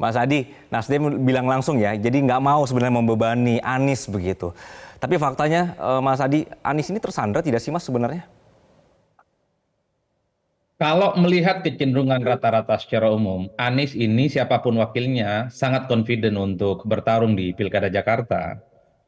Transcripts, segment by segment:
Mas Adi, Nasdem bilang langsung ya, jadi nggak mau sebenarnya membebani Anies begitu. Tapi faktanya, Mas Adi, Anies ini tersandra tidak sih Mas sebenarnya? Kalau melihat kecenderungan rata-rata secara umum, Anies ini siapapun wakilnya sangat confident untuk bertarung di Pilkada Jakarta.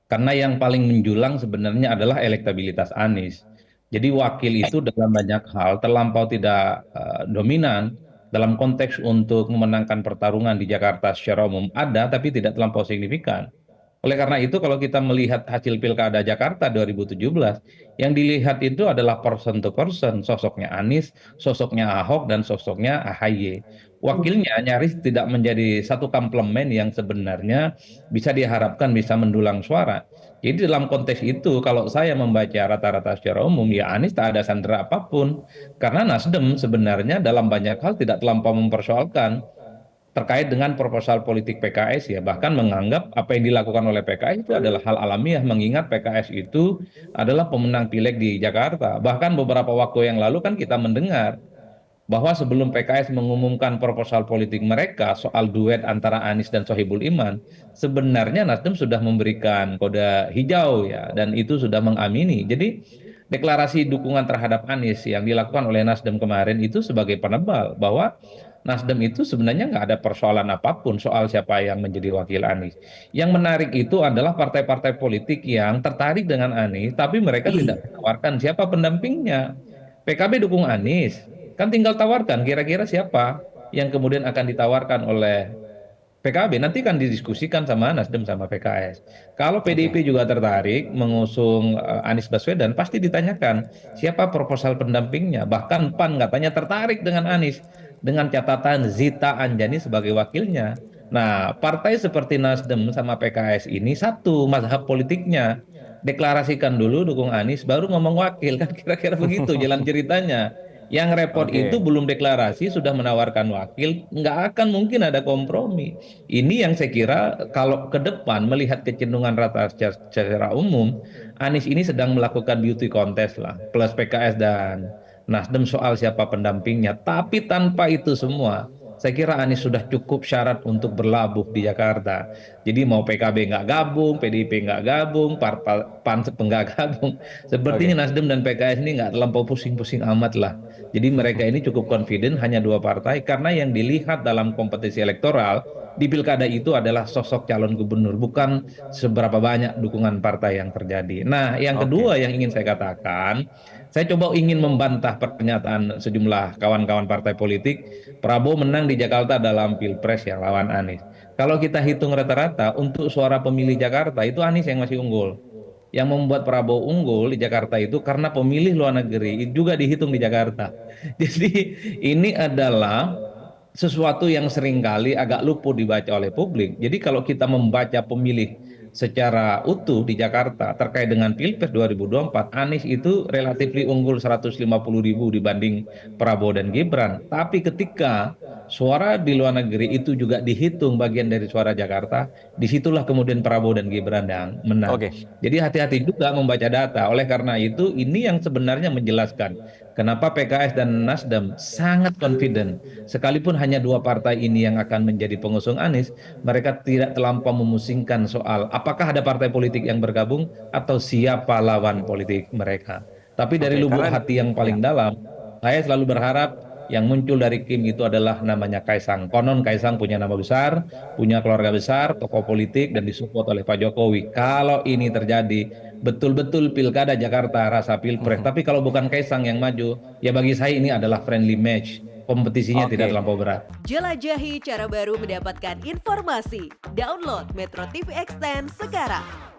Karena yang paling menjulang sebenarnya adalah elektabilitas Anies. Jadi wakil itu dalam banyak hal terlampau tidak dominan dalam konteks untuk memenangkan pertarungan di Jakarta secara umum ada, tapi tidak terlampau signifikan. Oleh karena itu, kalau kita melihat hasil Pilkada Jakarta 2017, yang dilihat itu adalah person to person, sosoknya Anies, sosoknya Ahok, dan sosoknya AHY. Wakilnya nyaris tidak menjadi satu komplement yang sebenarnya bisa diharapkan bisa mendulang suara. Jadi dalam konteks itu, kalau saya membaca rata-rata secara umum, ya Anies tak ada sandera apapun. Karena Nasdem sebenarnya dalam banyak hal tidak terlampau mempersoalkan terkait dengan proposal politik PKS ya, bahkan menganggap apa yang dilakukan oleh PKS itu adalah hal alamiah, mengingat PKS itu adalah pemenang pileg di Jakarta. Bahkan beberapa waktu yang lalu kan kita mendengar bahwa sebelum PKS mengumumkan proposal politik mereka soal duet antara Anies dan Sohibul Iman, sebenarnya Nasdem sudah memberikan kode hijau ya, dan itu sudah mengamini. Jadi deklarasi dukungan terhadap Anies yang dilakukan oleh Nasdem kemarin itu sebagai penebal bahwa Nasdem itu sebenarnya nggak ada persoalan apapun soal siapa yang menjadi wakil Anies. Yang menarik itu adalah partai-partai politik yang tertarik dengan Anies, tapi mereka tidak menawarkan siapa pendampingnya. PKB dukung Anies, kan tinggal tawarkan kira-kira siapa yang kemudian akan ditawarkan oleh PKB. Nanti kan didiskusikan sama Nasdem sama PKS. Kalau Oke. PDIP juga tertarik mengusung Anies Baswedan, pasti ditanyakan siapa proposal pendampingnya. Bahkan PAN katanya tertarik dengan Anies dengan catatan Zita Anjani sebagai wakilnya. Nah, partai seperti Nasdem sama PKS ini satu mazhab politiknya. Deklarasikan dulu dukung Anies, baru ngomong wakil, kan kira-kira begitu jalan ceritanya. Yang repot itu Oke. belum deklarasi sudah menawarkan wakil, nggak akan mungkin ada kompromi. Ini yang saya kira kalau ke depan melihat kecenderungan rata secara umum, Anies ini sedang melakukan beauty contest lah, plus PKS dan Nasdem soal siapa pendampingnya. Tapi tanpa itu semua, saya kira Anies sudah cukup syarat untuk berlabuh di Jakarta. Jadi mau PKB nggak gabung, PDIP nggak gabung, PAN nggak gabung. Oke. Sepertinya Nasdem dan PKS ini nggak terlampau pusing-pusing amat lah. Jadi mereka ini cukup confident hanya dua partai karena yang dilihat dalam kompetisi elektoral di pilkada itu adalah sosok calon gubernur, bukan seberapa banyak dukungan partai yang terjadi. Nah, yang Oke. kedua yang ingin saya katakan, saya coba ingin membantah pernyataan sejumlah kawan-kawan partai politik. Prabowo menang di Jakarta dalam Pilpres yang lawan Anies. Kalau kita hitung rata-rata untuk suara pemilih Jakarta itu Anies yang masih unggul. Yang membuat Prabowo unggul di Jakarta itu karena pemilih luar negeri juga dihitung di Jakarta. Jadi ini adalah sesuatu yang seringkali agak luput dibaca oleh publik. Jadi kalau kita membaca pemilih secara utuh di Jakarta terkait dengan Pilpres 2024, Anies itu relatif unggul 150.000 dibanding Prabowo dan Gibran. Tapi ketika suara di luar negeri itu juga dihitung bagian dari suara Jakarta, disitulah kemudian Prabowo dan Gibran yang menang. Oke. Jadi hati-hati juga membaca data. Oleh karena itu, ini yang sebenarnya menjelaskan kenapa PKS dan Nasdem sangat confident. Sekalipun hanya dua partai ini yang akan menjadi pengusung Anies, mereka tidak terlampau memusingkan soal apakah ada partai politik yang bergabung atau siapa lawan politik mereka. Tapi dari Oke. lubuk Karena hati yang ya. paling dalam, saya selalu berharap yang muncul dari Kim itu adalah namanya Kaisang. Konon Kaisang punya nama besar, punya keluarga besar, tokoh politik, dan disupport oleh Pak Jokowi. Kalau ini terjadi, betul-betul pilkada Jakarta rasa pilpres. Tapi kalau bukan Kaisang yang maju, ya bagi saya ini adalah friendly match. Kompetisinya tidak Oke. terlampau berat. Jelajahi cara baru mendapatkan informasi. Download Metro TV Extend sekarang.